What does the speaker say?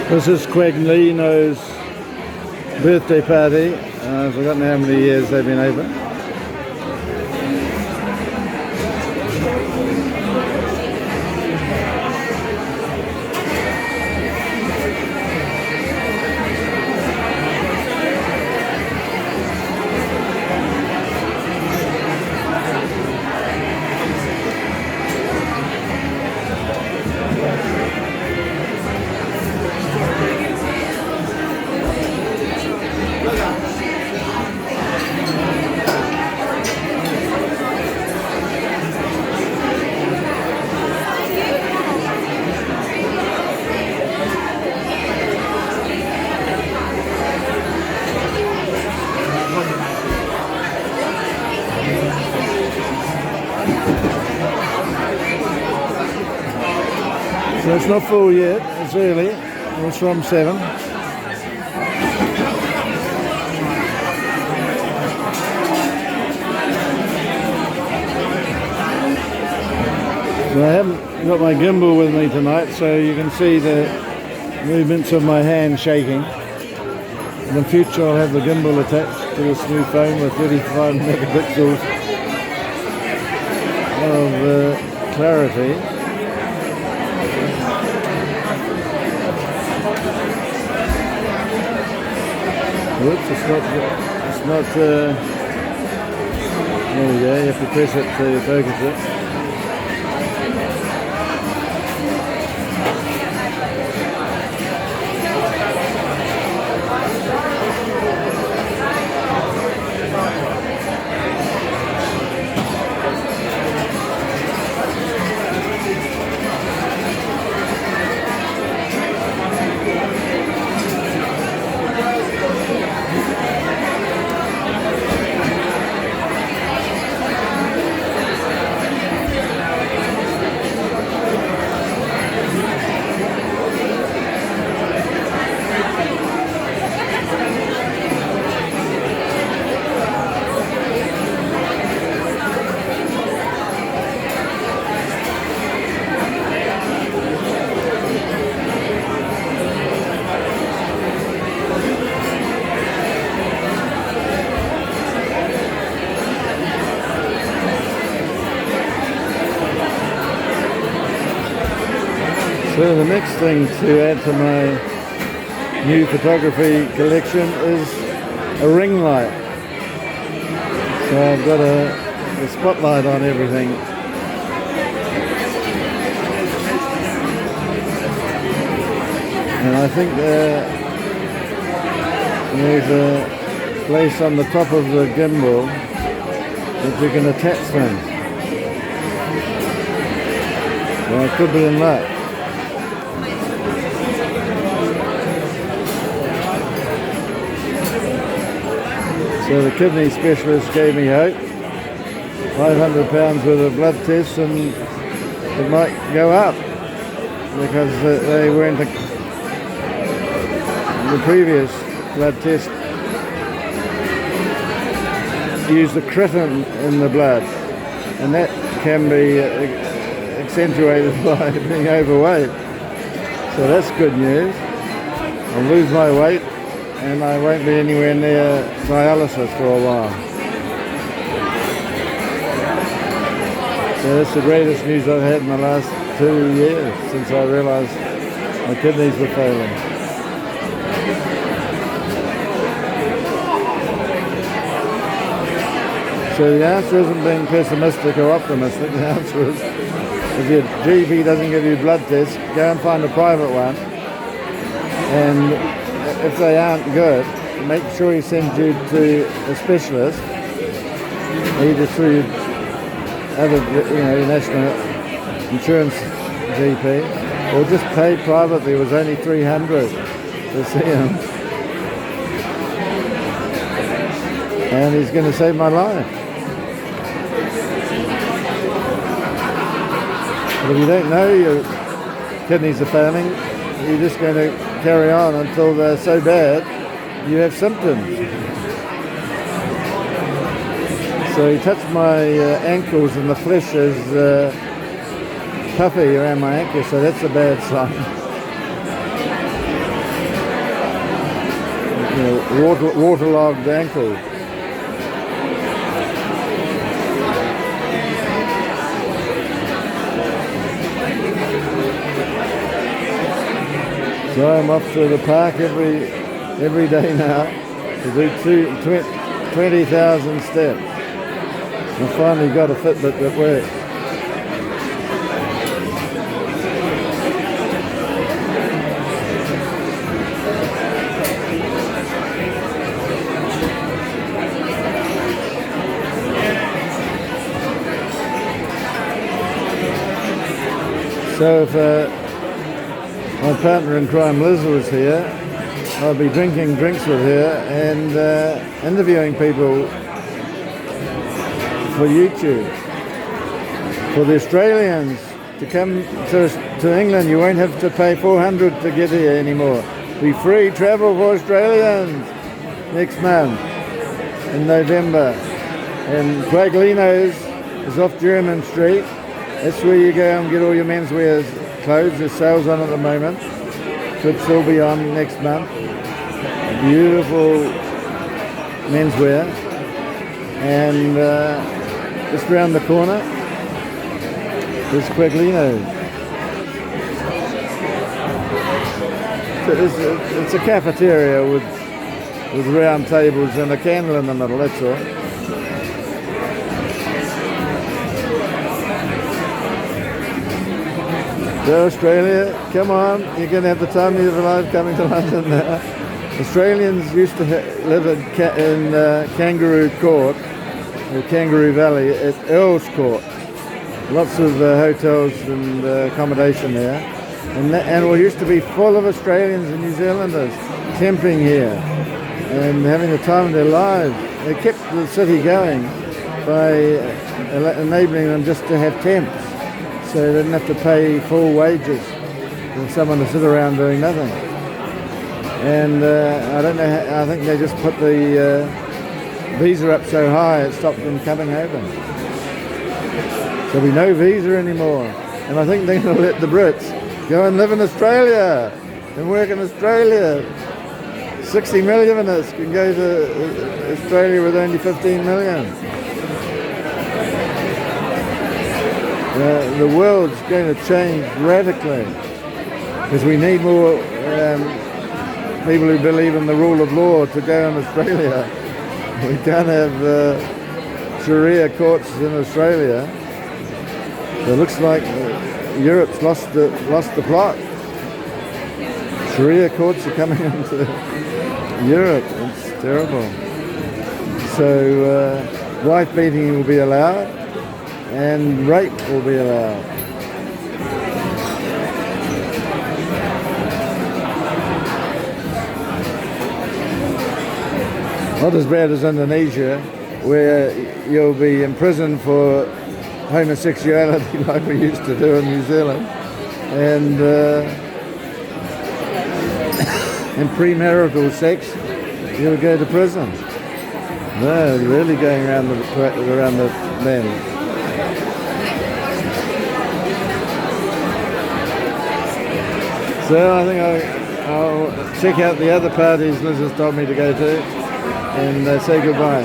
This is Quaglino's birthday party. I've forgotten how many years they've been open. So it's not full yet, it's early, it's from 7. So I haven't got my gimbal with me tonight, so you can see the movements of my hand shaking. In the future I'll have the gimbal attached to this new phone with 35 megapixels of clarity. Whoops, it's not, there we go, you have to press it to focus it. So the next thing to add to my new photography collection is a ring light. So I've got a spotlight on everything. And I think there's a place on the top of the gimbal that you can attach things. Well, I could be in luck. So the kidney specialist gave me hope, £500 worth of blood tests, and it might go up because they weren't the previous blood test used the creatine in the blood, and that can be accentuated by being overweight. So that's good news. I'll lose my weight and I won't be anywhere near dialysis for a while. So that's the greatest news I've had in the last 2 years since I realised my kidneys were failing. So the answer isn't being pessimistic or optimistic. The answer is, if your GP doesn't give you blood tests, go and find a private one, and if they aren't good, make sure he sends you to a specialist, either through other, national insurance GP, or just pay privately. It was only $300 to see him, and he's going to save my life. But if you don't know your kidneys are failing, you're just going to carry on until they're so bad you have symptoms. So he touched my ankles and the flesh is puffy around my ankle, so that's a bad sign. waterlogged ankles. So I'm off to the park every day now to do 20,000 steps. I finally got a Fitbit that works. So if my partner in crime Liz was here, I'll be drinking drinks with her and interviewing people for YouTube. For the Australians to come to England, you won't have to pay $400 to get here anymore. Be free travel for Australians next month in November. And Quaglino's is off German Street. That's where you go and get all your menswear clothes. There's sales on at the moment. Could still be on next month. Beautiful menswear. And just round the corner is Quaglino. It's a cafeteria with round tables and a candle in the middle, that's all. So Australia, come on, you're going to have the time of your life coming to London now. Australians used to live in Kangaroo Court, or Kangaroo Valley, at Earl's Court. Lots of hotels and accommodation there. And it used to be full of Australians and New Zealanders camping here and having the time of their lives. They kept the city going by enabling them just to have temps. So they didn't have to pay full wages for someone to sit around doing nothing. And I don't know, I think they just put the visa up so high it stopped them coming over. There'll be no visa anymore. And I think they're going to let the Brits go and live in Australia and work in Australia. 60 million of us can go to Australia with only 15 million. The world's going to change radically because we need more people who believe in the rule of law to go in Australia. We can't have Sharia courts in Australia. It looks like Europe's lost the plot. Sharia courts are coming into Europe. It's terrible. So wife beating will be allowed. And rape will be allowed. Not as bad as Indonesia, where you'll be imprisoned for homosexuality like we used to do in New Zealand, and in premarital sex, you'll go to prison. No, really going around the bend. So I think I'll check out the other parties Liz has told me to go to and say goodbye.